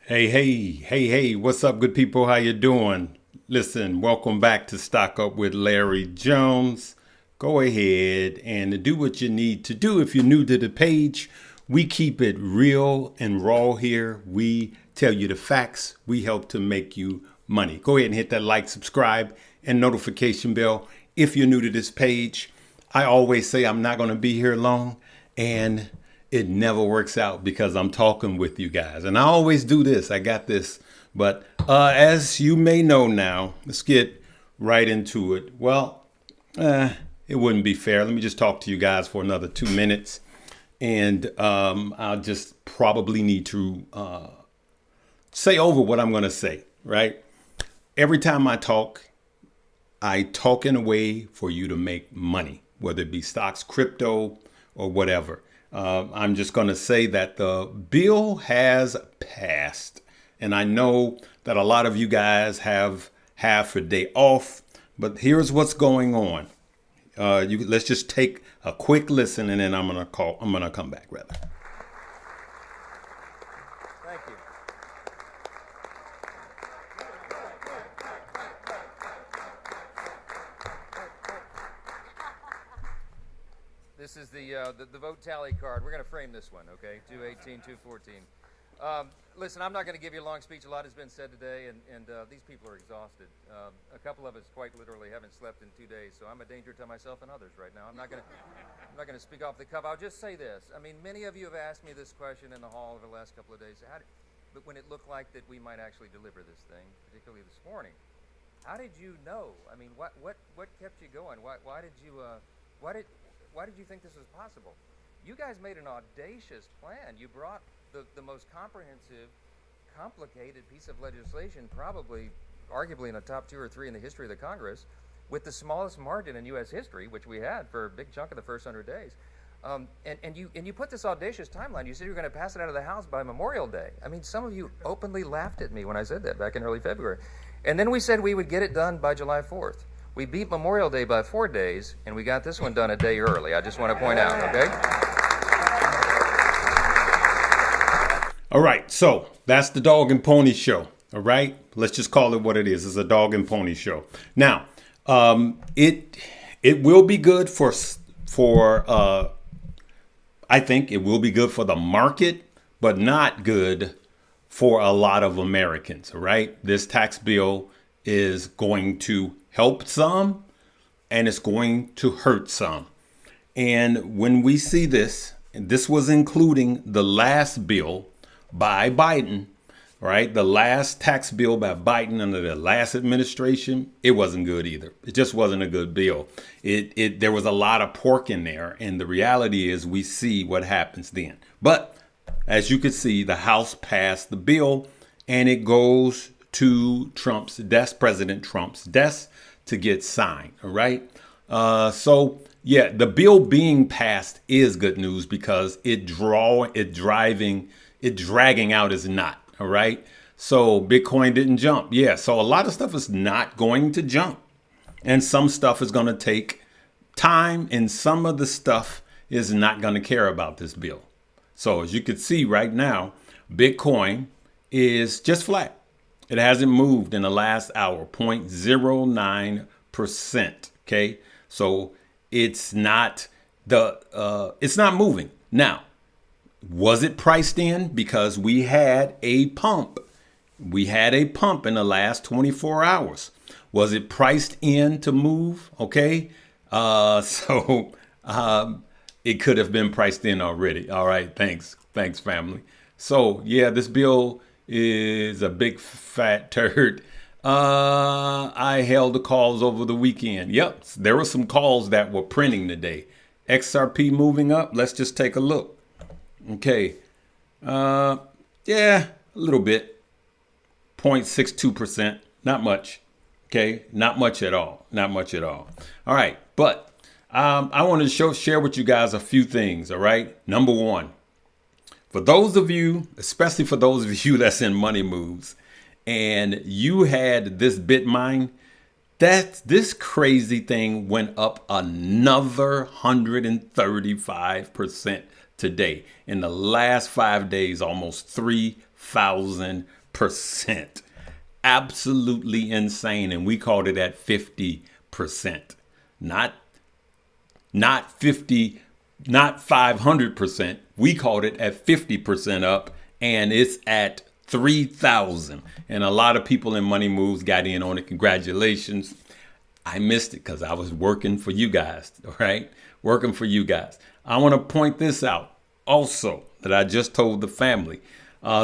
Hey, what's up, good people? How you doing? Listen, welcome back to Stock Up with Larry Jones. Go ahead and do what you need to do. If you're new to the page, we keep it real and raw here. We tell you the facts. We help to make you money. Go ahead and hit that like, subscribe, and notification bell if you're new to this page. I always say I'm not going to be here long, and it never works out because I'm talking with you guys. And I always do this. I got this. But as you may know now, let's get right into it. Well, it wouldn't be fair. Let me just talk to you guys for another 2 minutes. And I'll just probably need to say over what I'm going to say, right? Every time I talk in a way for you to make money, whether it be stocks, crypto, or whatever. I'm just going to say that the bill has passed. And I know that a lot of you guys have half a day off, but here's what's going on. Let's just take a quick listen, and then I'm going to come back rather. Thank you. This is the vote tally card. We're going to frame this one, okay? 218, 214. Listen, I'm not going to give you a long speech. A lot has been said today, and these people are exhausted. A couple of us quite literally haven't slept in 2 days, so I'm a danger to myself and others right now. I'm not going to speak off the cuff. I'll just say this. I mean, many of you have asked me this question in the hall over the last couple of days. But when it looked like that we might actually deliver this thing, particularly this morning, how did you know? I mean, what kept you going? Why did you think this was possible? You guys made an audacious plan. You brought the most comprehensive, complicated piece of legislation, probably, arguably in the top 2 or 3 in the history of the Congress, with the smallest margin in U.S. history, which we had for a big chunk of the first 100 days. And you put this audacious timeline. You said you were going to pass it out of the House by Memorial Day. I mean, some of you openly laughed at me when I said that back in early February. And then we said we would get it done by July 4th. We beat Memorial Day by 4 days, and we got this one done a day early. I just want to point out, okay? All right, so that's the dog and pony show. All right, let's just call it what it is. It's a dog and pony show. Now, it will be good for I think it will be good for the market, but not good for a lot of Americans. All right, this tax bill is going to help some, and it's going to hurt some. And when we see this, and this was including the last bill by Biden, right? The last tax bill by Biden under the last administration, it wasn't good either. It just wasn't a good bill. There was a lot of pork in there, and the reality is we see what happens then. But as you can see, the House passed the bill, and it goes to Trump's desk, President Trump's desk, to get signed. All right. So yeah, the bill being passed is good news because dragging out is not. All right. So Bitcoin didn't jump. Yeah. So a lot of stuff is not going to jump, and some stuff is going to take time, and some of the stuff is not going to care about this bill. So as you can see right now, Bitcoin is just flat. It hasn't moved in the last hour, 0.09%. Okay. So it's not moving. Now, was it priced in? Because we had a pump. We had a pump in the last 24 hours. Was it priced in to move? Okay. It could have been priced in already. All right. Thanks, family. So yeah, this bill is a big fat turd. I held the calls over the weekend. Yep, there were some calls that were printing today. XRP moving up. Let's just take a look. Okay. Yeah, a little bit. 0.62%. Not much. Okay. Not much at all. Not much at all. All right. But I wanted to share with you guys a few things. All right. Number one, for those of you, especially for those of you that's in money moves, and you had this Bitmine, this crazy thing went up another 135% today. In the last 5 days, almost 3,000%. Absolutely insane. And we called it at 50%. Not 50, not 500%. We called it at 50% up, and it's at 3,000. And a lot of people in Money Moves got in on it. Congratulations. I missed it because I was working for you guys, all right? Working for you guys. I want to point this out also that I just told the family.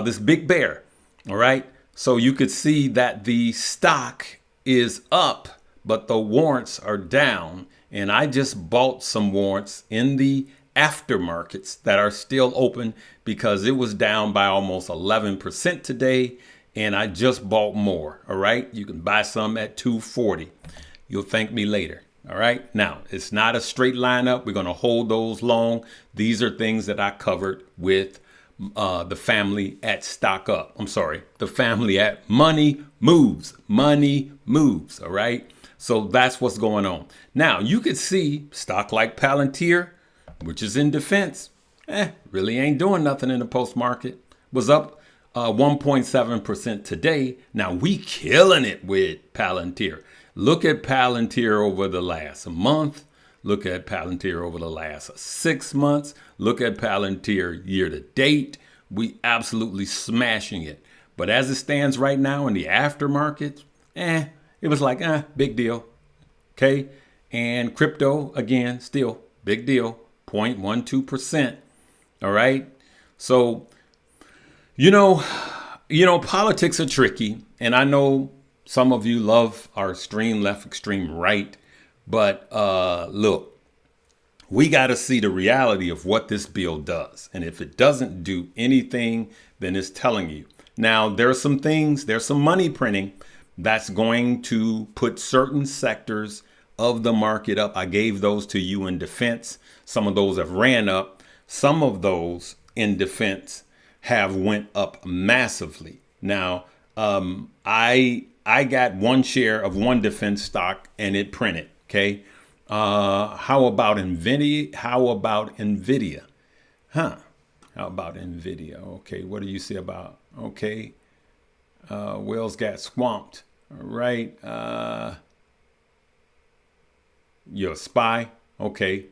This big bear, all right? So you could see that the stock is up, but the warrants are down. And I just bought some warrants in the aftermarkets that are still open because it was down by almost 11% today. And I just bought more. All right. You can buy some at 240. You'll thank me later. All right. Now, it's not a straight line up. We're going to hold those long. These are things that I covered with the family at Stock Up. I'm sorry. The family at Money Moves. Money Moves. All right. So that's what's going on. Now, you could see stock like Palantir, which is in defense, really ain't doing nothing in the post market. Was up 1.7% today. Now, we killing it with Palantir. Look at Palantir over the last month. Look at Palantir over the last 6 months. Look at Palantir year to date. We absolutely smashing it. But as it stands right now in the aftermarket, it was like, big deal. Okay. And crypto, again, still big deal. 0.12%. All right. So, politics are tricky. And I know some of you love our extreme left, extreme right. But look, we got to see the reality of what this bill does. And if it doesn't do anything, then it's telling you. Now, there's some money printing that's going to put certain sectors of the market up. I gave those to you in defense. Some of those have ran up. Some of those in defense have went up massively. Now, I got one share of one defense stock and it printed. Okay. How about Nvidia? How about Nvidia? How about Nvidia? Okay. What do you see about? Okay. Wells got swamped. All right. You're a spy. Okay.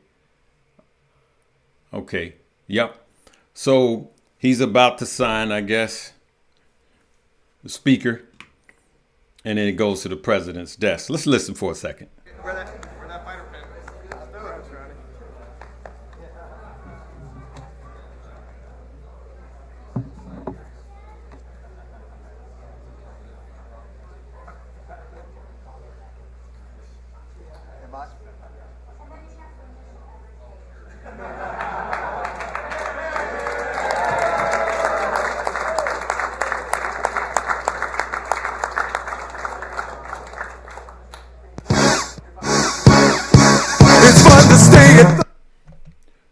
Okay. Yep. So he's about to sign, I guess, the speaker. And then it goes to the president's desk. Let's listen for a second. Where that fighter pen?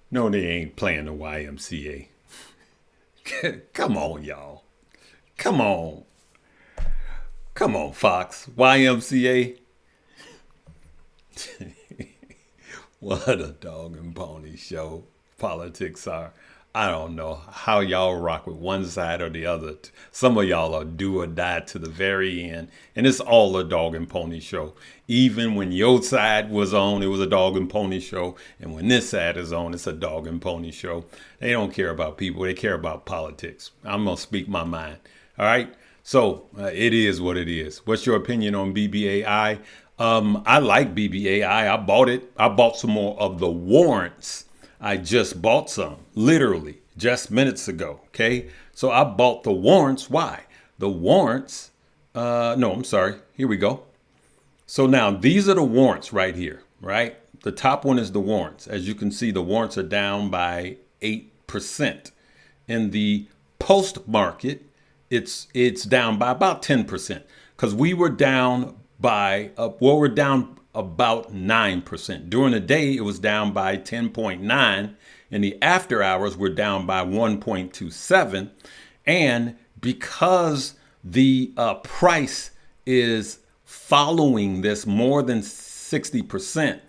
No, they ain't playing the YMCA. Come on, y'all. Come on. Come on, Fox. YMCA. What a dog and pony show politics are. I don't know how y'all rock with one side or the other. Some of y'all are do or die to the very end. And it's all a dog and pony show. Even when your side was on, it was a dog and pony show. And when this side is on, it's a dog and pony show. They don't care about people. They care about politics. I'm going to speak my mind. All right. So it is what it is. What's your opinion on BBAI? I like BBAI. I bought it. I bought some more of the warrants. I just bought some, literally, just minutes ago. Okay. So I bought the warrants. Why? The warrants. No, I'm sorry. Here we go. So now these are the warrants right here, right? The top one is the warrants. As you can see, the warrants are down by 8%. In the post market, it's down by about 10% because we were down by, we're down about 9%. During the day, it was down by 10.9. In the after hours, we're down by 1.27. And because the price is following this more than 60%,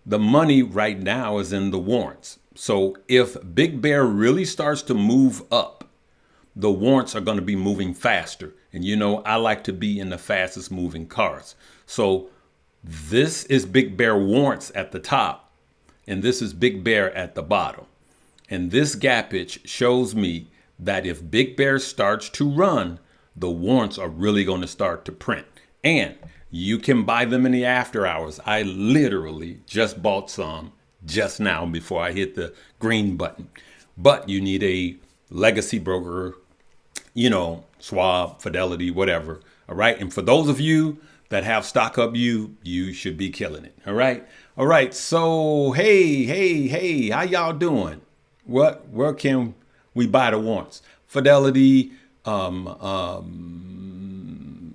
the money right now is in the warrants. So if Big Bear really starts to move up, the warrants are going to be moving faster. And you know, I like to be in the fastest moving cars. So this is Big Bear warrants at the top, and this is Big Bear at the bottom. And this gappage shows me that if Big Bear starts to run, the warrants are really going to start to print. And you can buy them in the after hours. I literally just bought some just now before I hit the green button. But you need a legacy broker, you know, Schwab, Fidelity, whatever. All right. And for those of you that have Stock Up U, you should be killing it. All right. All right. So, hey, how y'all doing? Where can we buy the warrants? Fidelity,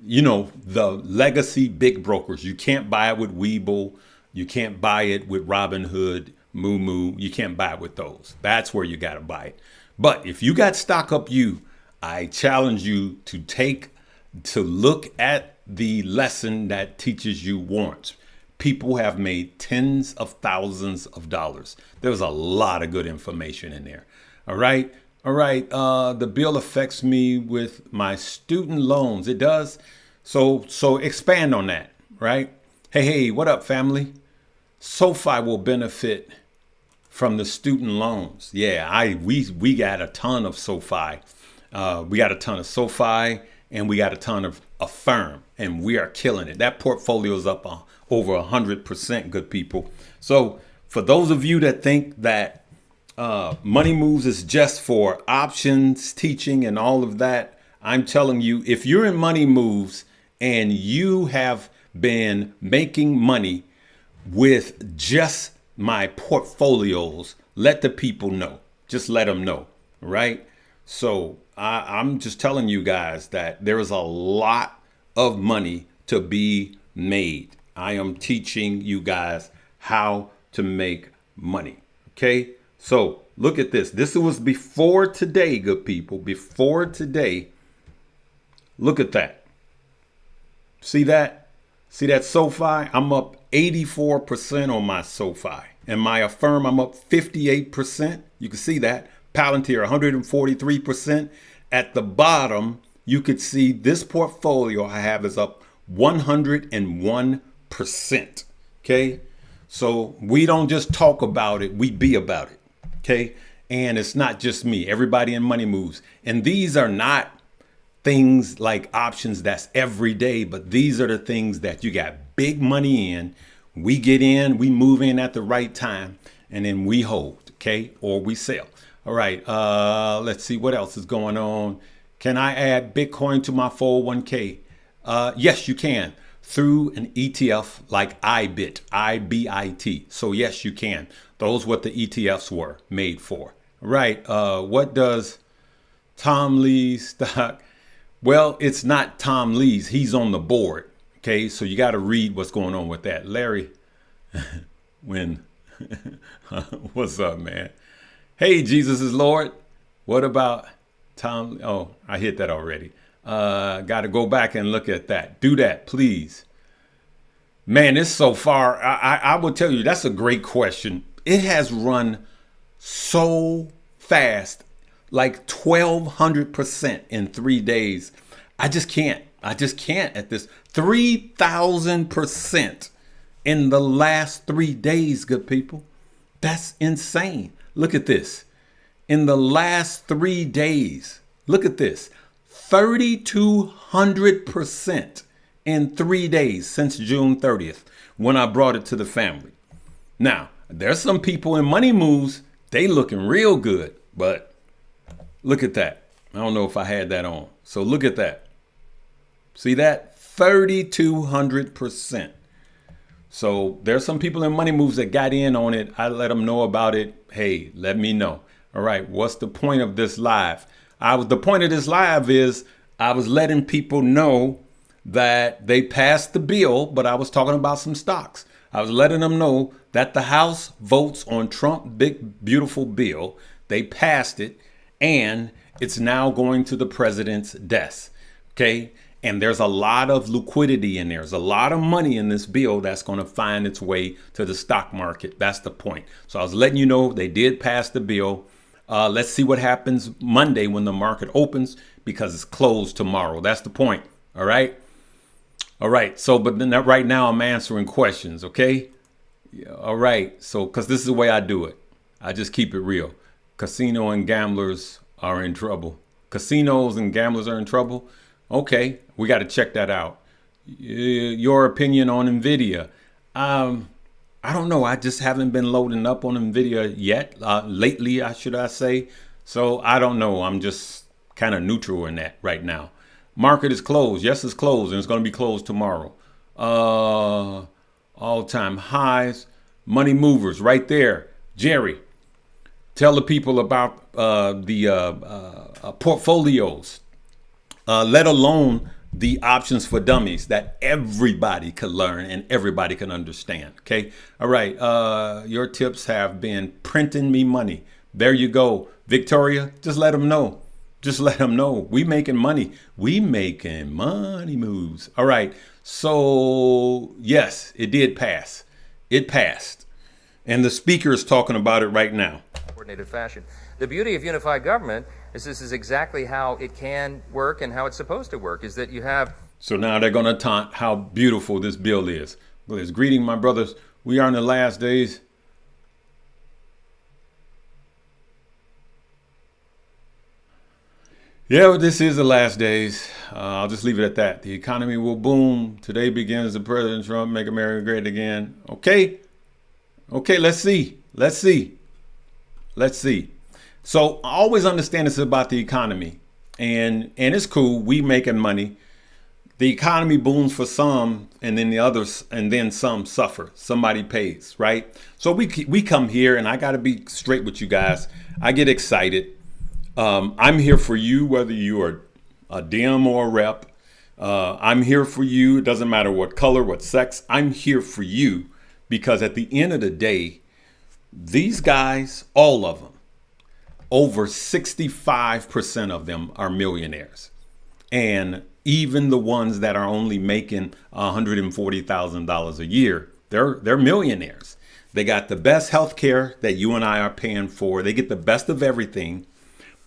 you know, the legacy big brokers. You can't buy it with Webull. You can't buy it with Robinhood, Moo. You can't buy it with those. That's where you got to buy it. But if you got Stock Up U, I challenge you to look at the lesson that teaches you warrants. People have made tens of thousands of dollars. There's a lot of good information in there. All right. All right. The bill affects me with my student loans. It does. So expand on that. Right. Hey, what up, family? SoFi will benefit from the student loans. Yeah, we got a ton of SoFi. We got a ton of SoFi, and we got a ton of Affirm, and we are killing it. That portfolio is up over 100%, good people. So for those of you that think that Money Moves is just for options, teaching, and all of that, I'm telling you, if you're in Money Moves and you have been making money with just my portfolios, let the people know. Just let them know, right? So I'm just telling you guys that there is a lot of money to be made. I am teaching you guys how to make money. Okay. So look at this. This was before today, good people. Before today. Look at that. See that? See that SoFi? I'm up 84% on my SoFi. And my Affirm, I'm up 58%. You can see that. Palantir, 143%. At the bottom, you could see this portfolio I have is up 101%. Okay. So we don't just talk about it, we be about it. Okay. And it's not just me, everybody in Money Moves. And these are not things like options that's every day, but these are the things that you got big money in. We get in, we move in at the right time, and then we hold. Okay. Or we sell. All right, let's see what else is going on. Can I add Bitcoin to my 401k? Yes, you can through an ETF like IBIT, IBIT. So yes, you can. Those what the ETFs were made for. All right, what does Tom Lee's stock? Well, it's not Tom Lee's. He's on the board. Okay, so you got to read what's going on with that. Larry, what's up, man? Hey, Jesus is Lord. What about Tom? Oh, I hit that already. Got to go back and look at that. Do that, please. Man, it's so far. I will tell you, that's a great question. It has run so fast, like 1,200% in 3 days. I just can't at this 3,000% in the last 3 days, good people. That's insane. Look at this. In the last 3 days, look at this. 3,200% in 3 days since June 30th when I brought it to the family. Now, there's some people in Money Moves, they looking real good, but look at that. I don't know if I had that on. So look at that. See that? 3,200%. So there's some people in Money Moves that got in on it. I let them know about it. Hey, let me know. All right. What's the point of this live? The point of this live is I was letting people know that they passed the bill, but I was talking about some stocks. I was letting them know that the House votes on Trump's big, beautiful bill. They passed it, and it's now going to the president's desk. Okay. And there's a lot of liquidity in there. There's a lot of money in this bill that's going to find its way to the stock market. That's the point. So I was letting you know they did pass the bill. Let's see what happens Monday when the market opens, because it's closed tomorrow. That's the point. All right. All right. So, but then right now I'm answering questions. Okay. Yeah, all right. So, because this is the way I do it. I just keep it real. Casino and gamblers are in trouble. Casinos and gamblers are in trouble. Okay, we got to check that out. Your opinion on NVIDIA? I don't know. I just haven't been loading up on NVIDIA yet. Lately, should I say? So I don't know. I'm just kind of neutral in that right now. Market is closed. Yes, it's closed, and it's going to be closed tomorrow. All-time highs. Money movers right there. Jerry, tell the people about the portfolios. Let alone the options for dummies that everybody could learn and everybody can understand. Okay. All right. Your tips have been printing me money. There you go. Victoria, just let them know. Just let them know. We making money. We making money moves. All right. So yes, it did pass. It passed. And the speaker is talking about it right now. Coordinated fashion. The beauty of unified government is this is exactly how it can work and how it's supposed to work, is that you have... So now they're going to taunt how beautiful this bill is. Well, it's greeting, my brothers. We are in the last days. Yeah, well, this is the last days. I'll just leave it at that. The economy will boom. Today begins the President Trump, make America great again. Okay. Okay, let's see. Let's see. Let's see. So I always understand this about the economy, and it's cool. We making money. The economy booms for some, and then the others, and then some suffer. Somebody pays, right? So we come here, and I got to be straight with you guys. I get excited. I'm here for you, whether you are a Dem or a Rep. I'm here for you. It doesn't matter what color, what sex. I'm here for you because at the end of the day, these guys, all of them, over 65% of them are millionaires. And even the ones that are only making $140,000 a year, they're millionaires. They got the best health care that you and I are paying for. They get the best of everything.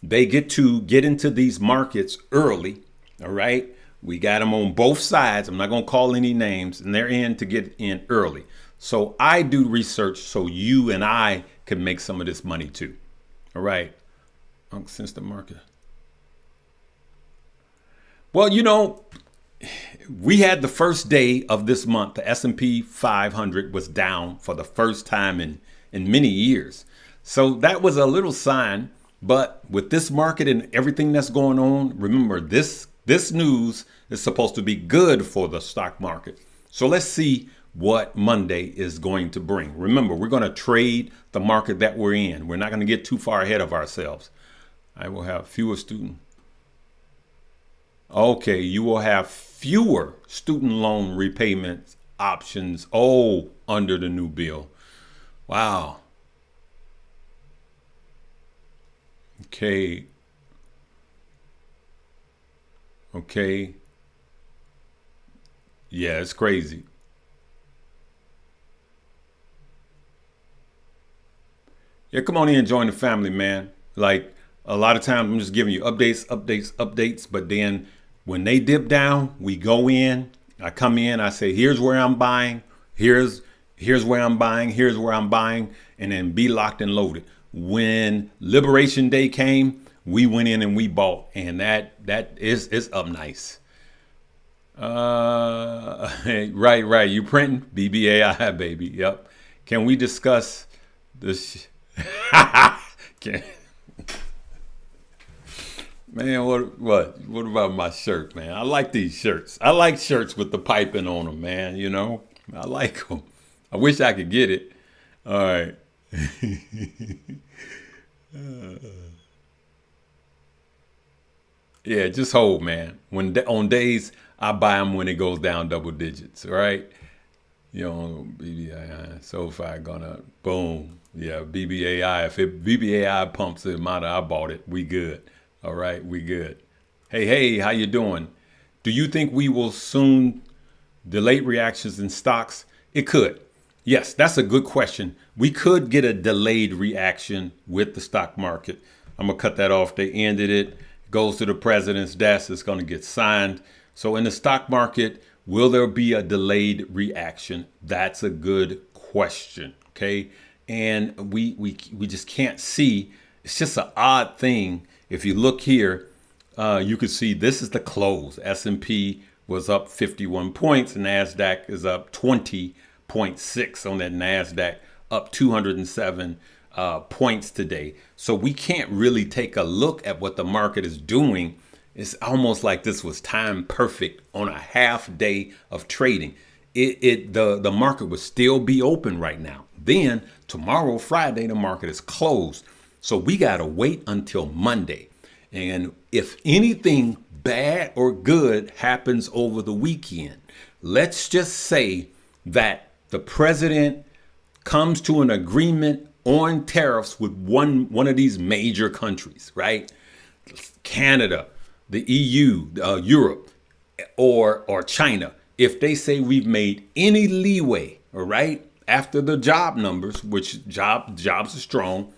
They get to get into these markets early. All right. We got them on both sides. I'm not going to call any names, and they're in to get in early. So I do research so you and I can make some of this money too. All right. Since the market. Well, you know, we had the first day of this month. The S&P 500 was down for the first time in many years. So that was a little sign. But with this market and everything that's going on, remember, this news is supposed to be good for the stock market. So let's see what Monday is going to bring. Remember, we're going to trade the market that we're in. We're not going to get too far ahead of ourselves. I will have fewer student. Okay, you will have fewer student loan repayment options. Oh, under the new bill. Wow. Okay. Okay. Yeah, it's crazy. Yeah, come on in and join the family, man. Like a lot of times I'm just giving you updates. But then when they dip down, we go in. I come in, I say, here's where I'm buying. Here's where I'm buying. Here's where I'm buying. And then be locked and loaded. When Liberation Day came, we went in and we bought. And that is up nice. Right. You printing? BBAI, baby. Yep. Can we discuss this? Man, what about my shirt, man? I like these shirts. I like shirts with the piping on them, man. You know, I like them. I wish I could get it. All right. Yeah, just hold, man. On days I buy them when it goes down double digits. All right. You know, BBAI, SoFi gonna boom. Yeah, BBAI. If BBAI pumps the amount I bought it, we good. All right, we good. Hey, how you doing? Do you think we will soon delayed reactions in stocks? It could. Yes, that's a good question. We could get a delayed reaction with the stock market. I'm going to cut that off. They ended it. Goes to the president's desk. It's going to get signed. So in the stock market, will there be a delayed reaction? That's a good question. Okay. And we just can't see. It's just an odd thing. If you look here, you can see this is the close. S&P was up 51 points. NASDAQ is up 20.6 on that NASDAQ, up 207 points today. So we can't really take a look at what the market is doing. It's almost like this was time perfect on a half day of trading. The market would still be open right now. Then tomorrow, Friday, the market is closed. So we got to wait until Monday. And if anything bad or good happens over the weekend, let's just say that the president comes to an agreement on tariffs with one of these major countries, right? Canada, the EU, Europe, or China. If they say we've made any leeway, all right, after the job numbers, which jobs are strong,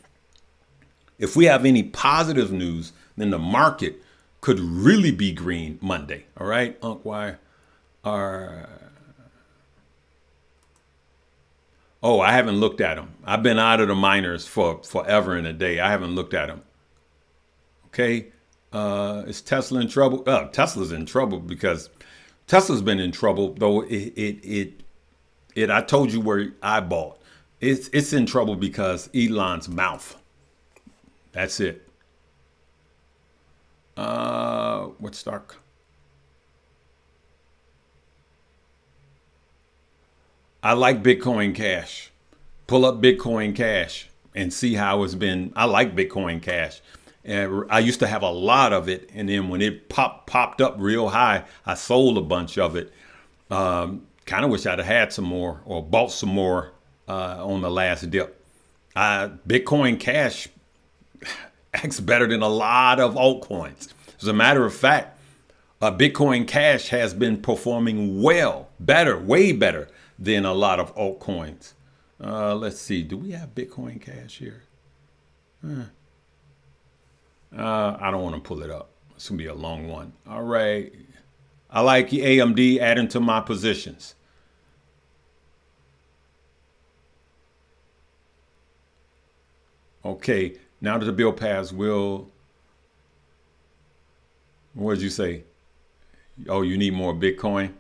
if we have any positive news, then the market could really be green Monday. All right, Unc, why are... Oh, I haven't looked at them. I've been out of the miners for forever and a day. I haven't looked at them. Okay, is Tesla in trouble? Tesla's in trouble because Tesla's been in trouble, though I told you where I bought. It's in trouble because Elon's mouth. That's it. What's Stark? I like Bitcoin Cash. Pull up Bitcoin Cash and see how it's been. I like Bitcoin Cash. And I used to have a lot of it. And then when it popped up real high, I sold a bunch of it. Kind of wish I'd have had some more or bought some more on the last dip. Bitcoin Cash acts better than a lot of altcoins. As a matter of fact, Bitcoin Cash has been performing way better than a lot of altcoins. Let's see. Do we have Bitcoin Cash here? I don't want to pull it up. It's going to be a long one. All right. I like AMD adding to my positions. Okay. Now that the bill passed, what did you say? Oh, you need more Bitcoin?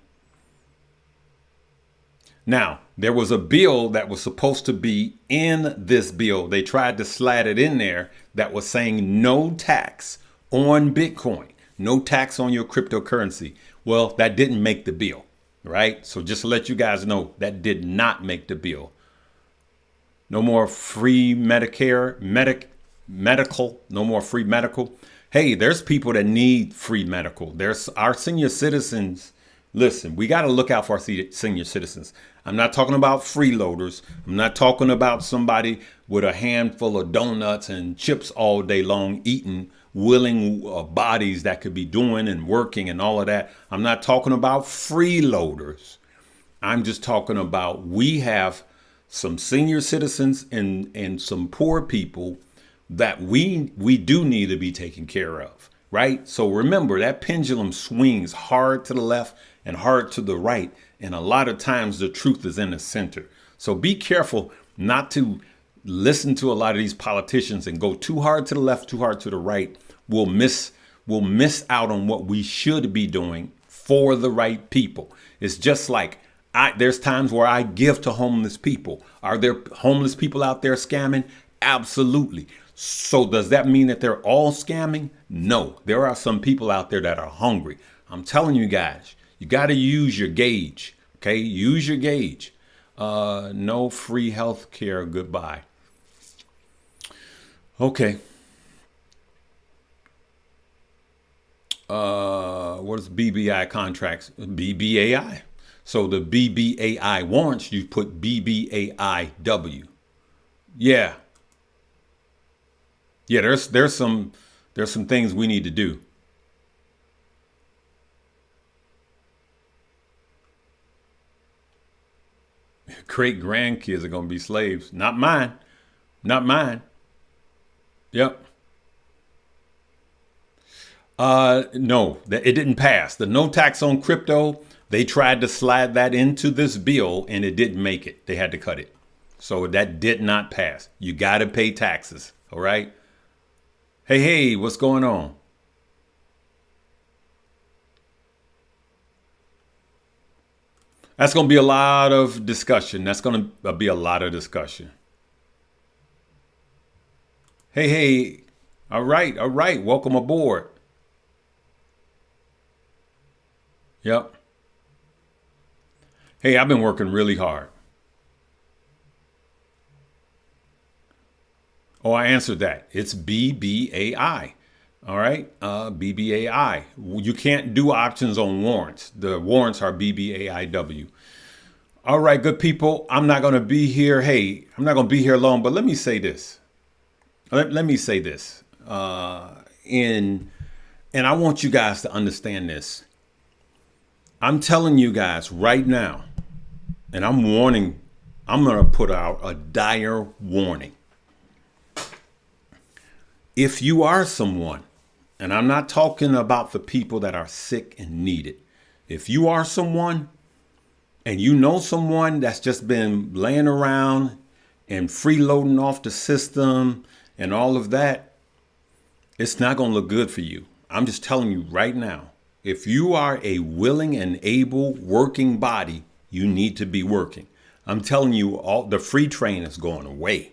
Now, there was a bill that was supposed to be in this bill. They tried to slide it in there that was saying no tax on Bitcoin, no tax on your cryptocurrency. Well, that didn't make the bill, right? So just to let you guys know, that did not make the bill. No more free Medicare, medical, no more free medical. Hey, there's people that need free medical. There's our senior citizens. Listen, we got to look out for our senior citizens. I'm not talking about freeloaders. I'm not talking about somebody with a handful of donuts and chips all day long eating, willing bodies that could be doing and working and all of that. I'm not talking about freeloaders. I'm just talking about we have some senior citizens and some poor people that we do need to be taken care of, right? So remember, that pendulum swings hard to the left and hard to the right. And a lot of times the truth is in the center. So be careful not to listen to a lot of these politicians and go too hard to the left, too hard to the right. We'll miss out on what we should be doing for the right people. It's just like there's times where I give to homeless people. Are there homeless people out there scamming? Absolutely. So does that mean that they're all scamming? No, there are some people out there that are hungry. I'm telling you guys, you got to use your gauge. Okay, use your gauge. No free health care. Goodbye. Okay. What is BBI contracts? BBAI. So the BBAI warrants, you put BBAIW. Yeah. Yeah, there's some things we need to do. Great grandkids are going to be slaves. Not mine. Not mine. Yep. No, it didn't pass. The no tax on crypto, they tried to slide that into this bill and it didn't make it. They had to cut it. So that did not pass. You got to pay taxes. All right. Hey, what's going on? That's going to be a lot of discussion. That's going to be a lot of discussion. Hey. All right. Welcome aboard. Yep. Hey, I've been working really hard. Oh, I answered that. It's BBAI. All right. BBAI. You can't do options on warrants. The warrants are BBAIW. All right, good people. I'm not going to be here. Hey, I'm not going to be here long, but let me say this. Let me say this. And I want you guys to understand this. I'm telling you guys right now, and I'm going to put out a dire warning. If you are someone, and I'm not talking about the people that are sick and need it. If you are someone and you know someone that's just been laying around and freeloading off the system and all of that, it's not going to look good for you. I'm just telling you right now. If you are a willing and able working body, you need to be working. I'm telling you, all the free train is going away,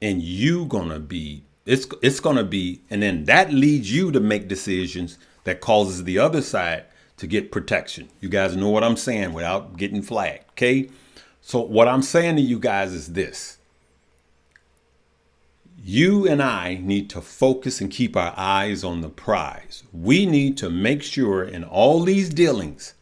and you gonna be. It's gonna be, and then that leads you to make decisions that causes the other side to get protection. You guys know what I'm saying without getting flagged. Okay, so what I'm saying to you guys is this. You and I need to focus and keep our eyes on the prize. We need to make sure in all these dealings,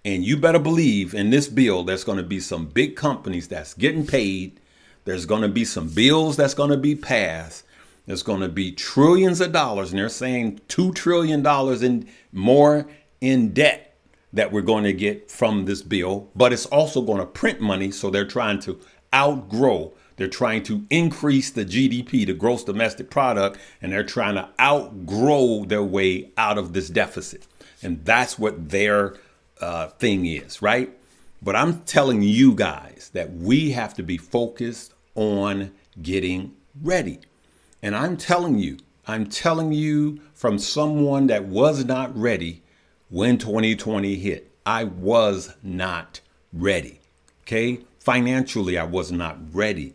and you better believe in this bill, there's going to be some big companies that's getting paid. There's going to be some bills that's going to be passed. There's going to be trillions of dollars, and they're saying $2 trillion in more in debt that we're going to get from this bill. But it's also going to print money, so they're trying to outgrow. They're trying to increase the GDP, the gross domestic product, and they're trying to outgrow their way out of this deficit. And that's what their thing is, right? But I'm telling you guys that we have to be focused on getting ready. And I'm telling you from someone that was not ready when 2020 hit. I was not ready. Okay? Financially, I was not ready.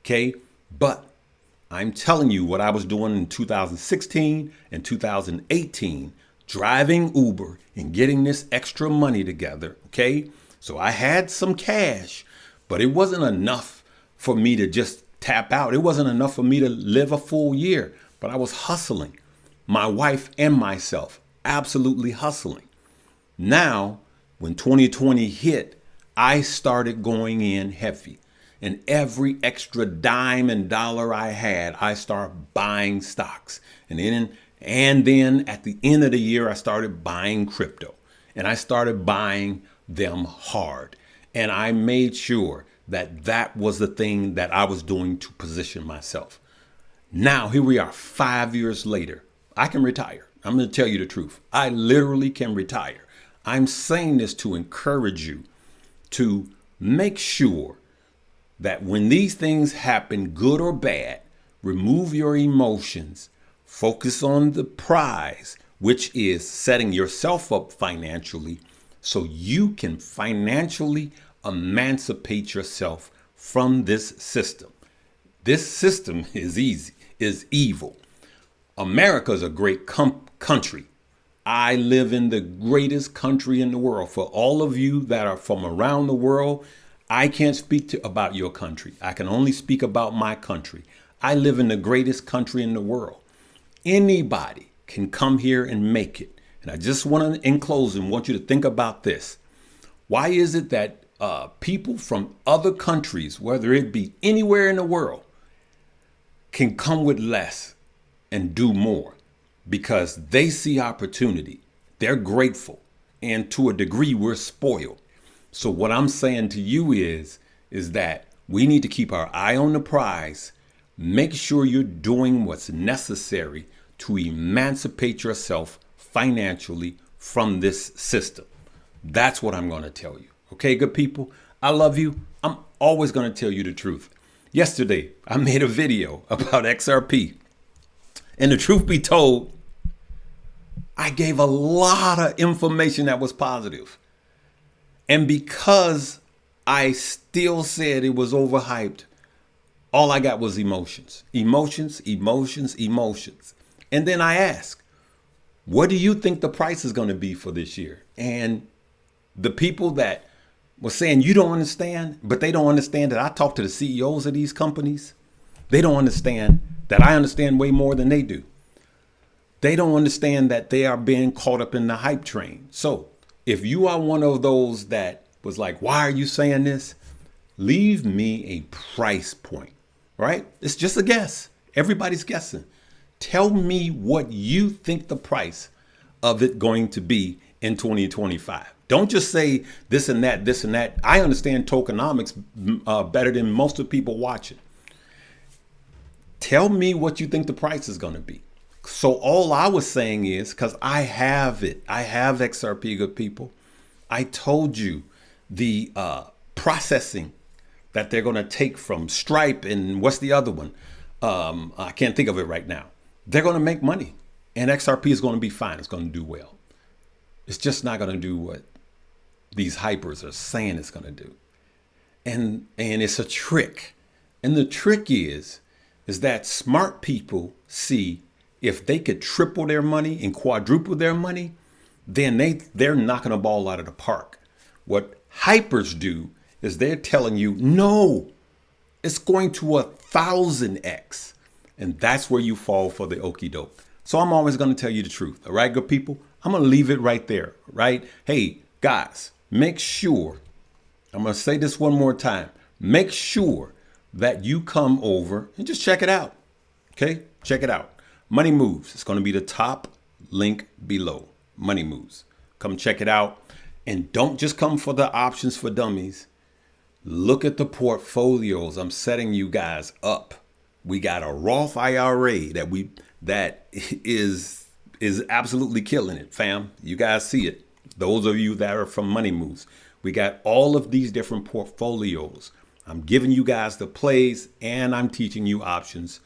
Okay, but I'm telling you what I was doing in 2016 and 2018, driving Uber and getting this extra money together. Okay, so I had some cash, but it wasn't enough for me to just tap out. It wasn't enough for me to live a full year, but I was hustling. My wife and myself, absolutely hustling. Now, when 2020 hit, I started going in heavy. And every extra dime and dollar I had, I started buying stocks. And then at the end of the year, I started buying crypto. And I started buying them hard. And I made sure that that was the thing that I was doing to position myself. Now, here we are 5 years later. I can retire. I'm going to tell you the truth. I literally can retire. I'm saying this to encourage you to make sure that when these things happen, good or bad, remove your emotions, focus on the prize, which is setting yourself up financially so you can financially emancipate yourself from this system. This system is evil. America is a great country. I live in the greatest country in the world. For all of you that are from around the world, I can't speak about your country. I can only speak about my country. I live in the greatest country in the world. Anybody can come here and make it. And I just want to, in closing, want you to think about this. Why is it that people from other countries, whether it be anywhere in the world, can come with less and do more? Because they see opportunity. They're grateful. And to a degree, we're spoiled. So what I'm saying to you is, is that we need to keep our eye on the prize. Make sure you're doing what's necessary to emancipate yourself financially from this system. That's what I'm going to tell you. Okay, good people? I love you. I'm always going to tell you the truth. Yesterday, I made a video about XRP. And the truth be told, I gave a lot of information that was positive. And because I still said it was overhyped, all I got was emotions. Emotions, emotions, emotions. And then I asked, what do you think the price is going to be for this year? And the people that were saying you don't understand, but they don't understand that I talk to the CEOs of these companies. They don't understand that I understand way more than they do. They don't understand that they are being caught up in the hype train. So if you are one of those that was like, why are you saying this? Leave me a price point, right? It's just a guess. Everybody's guessing. Tell me what you think the price of it going to be in 2025. Don't just say this and that, this and that. I understand tokenomics better than most of the people watching. Tell me what you think the price is going to be. So all I was saying is, because I have it, I have XRP, good people. I told you the processing that they're going to take from Stripe and what's the other one? I can't think of it right now. They're going to make money and XRP is going to be fine. It's going to do well. It's just not going to do what these hypers are saying it's going to do. And it's a trick. And the trick is that smart people see if they could triple their money and quadruple their money, then they're knocking a ball out of the park. What hypers do is they're telling you, no, it's going to 1,000x. And that's where you fall for the okie doke. So I'm always going to tell you the truth. All right, good people? I'm going to leave it right there, right? Hey, guys, make sure, I'm going to say this one more time. Make sure that you come over and just check it out. Okay? Check it out. Money Moves. It's going to be the top link below. Money Moves. Come check it out. And don't just come for the options for dummies. Look at the portfolios I'm setting you guys up. We got a Roth IRA that is absolutely killing it, fam. You guys see it. Those of you that are from Money Moves. We got all of these different portfolios. I'm giving you guys the plays and I'm teaching you options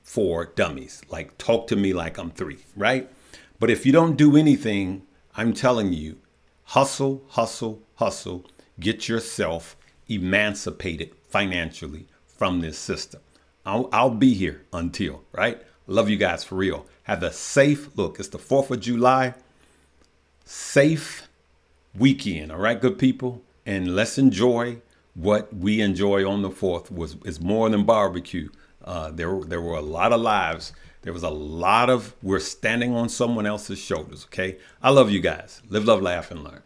for dummies. Like, talk to me like I'm 3, right? But if you don't do anything, I'm telling you, hustle, hustle, hustle. Get yourself emancipated financially from this system. I'll be here until, right? Love you guys for real. Have a safe, look, it's the 4th of July. Safe weekend, all right, good people? And let's enjoy what we enjoy on the 4th is more than barbecue. There were a lot of lives. There was a lot of, we're standing on someone else's shoulders, okay? I love you guys. Live, love, laugh, and learn.